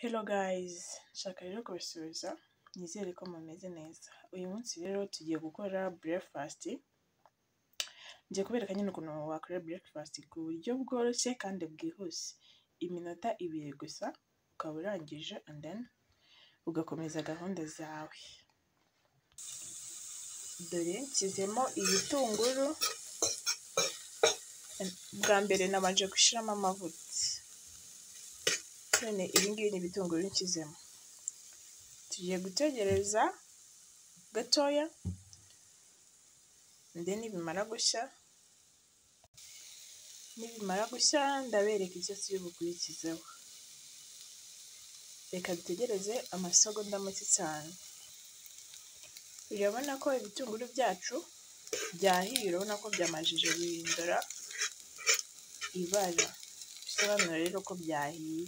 Hello guys, nshaka rero kubasubiza nizere ko mumeze neza. Uyu munsi rero tugiye gukora breakfast. Ngiye kubereka nyine ukuntu wakora breakfast ku buryo bworoshye kandi bwihuse. Iminota 2 gusa ukaba urangije and then ugakomeza gahunda zawe. Dore nshyizemo ibitunguru. Bwa mbere nabanje gushyiramo amavuta. None ibi ngibi ni ibitunguru nshyizemo. Tugiye gutegereza gatoya, then nibimara gushya ndabereka icyo turi bukurikizeho. Reka dutegereze amasegonda make cyane. Urabona ko ibitunguru byacu byahiye, urabona ko byamajije guhindura ibara. Bisobanura rero ko byahiye.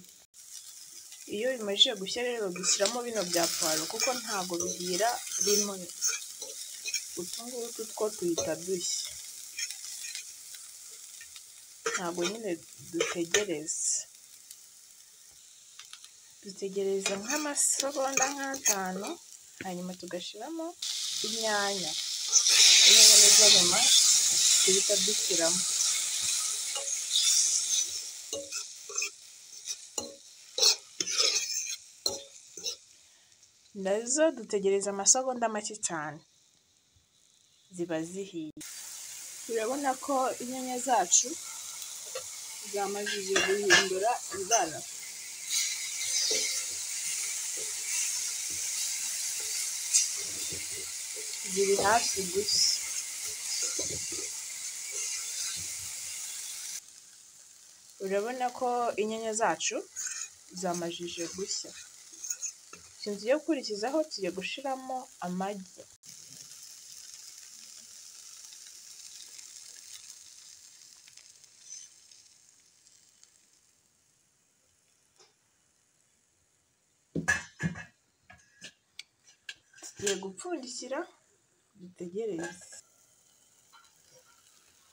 Iyo bimajije gushya rero dushyiramo bino bya puwaro kuko ntago bihira rimwe. Utunguru two tuhita dushya. Ntago nyine dutegereza nk'amasegonda nk'5, hanyuma tugashyiramo inyanya. Inyanya nizo nyuma tuhita dushyiramo. Nazo dutegereza amasegonda make cyane ziba zihiye. Urabona ko inyanya zacu zamajije guhindura ibara. Ziri hafi gushya. Urabona ko inyanya zacu zamajije gushya. Tugiye gukurikizaho, tugiye gushiramo amagi. Tugiye gupfundikira dutegereze.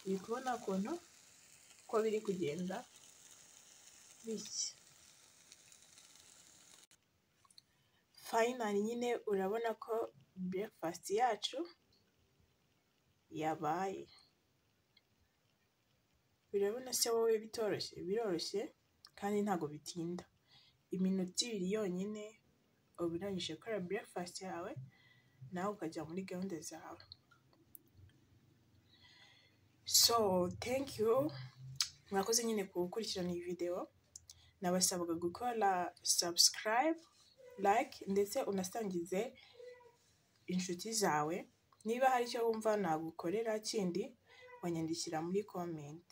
Uri kubona ukuntu ko biri kugenda bishya. Finally nyine urabona ko breakfast yacu yabaye. Urabona se wowe bitoroshye? Biroroshye kandi ntago bitinda. Iminota 2 yonyine uba urangije gukora breakfast yawe, nawe ukajya muri gahunda zawe. So thank you. Mwakoze nyine gukurikirana iyi video. Nabasabaga gukora subscribe, like ndetse unasangize inshuti zawe. Niba hari icyo wumva nagukorera kindi wanyandikira muri comment.